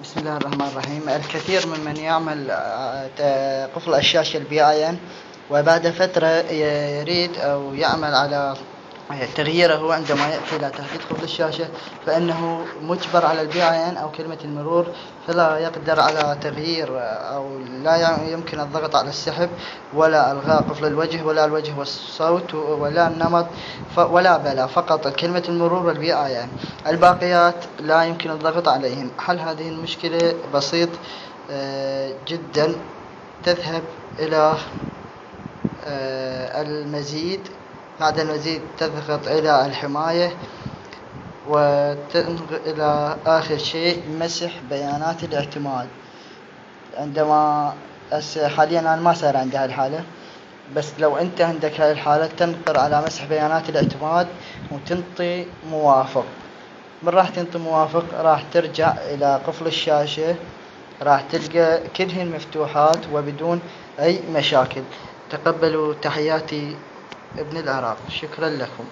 بسم الله الرحمن الرحيم. الكثير ممن يعمل قفل الشاشة البي وبعد فترة يريد أو يعمل على تغييره عندما يأتي إلى تحديد قفل الشاشة، فإنه مجبر على أو كلمة المرور، فلا يقدر على تغيير أو لا يمكن الضغط على السحب ولا إلغاء قفل الوجه ولا الوجه والصوت ولا النمط ولا بلا، فقط كلمة المرور والبي. الباقيات لا يمكن الضغط عليهم. حل هذه المشكلة بسيط جدا. تذهب إلى المزيد، بعد المزيد تضغط إلى الحماية وتنتقل إلى آخر شيء مسح بيانات الاعتماد. عندما حاليا أنا ما صار عندي هالحالة، بس لو أنت عندك هاي الحالة تنقر على مسح بيانات الاعتماد وتنطي موافق. من راح تنطي موافق راح ترجع إلى قفل الشاشة، راح تلقى كلهن مفتوحات وبدون أي مشاكل. تقبلوا تحياتي ابن العراق. شكرا لكم.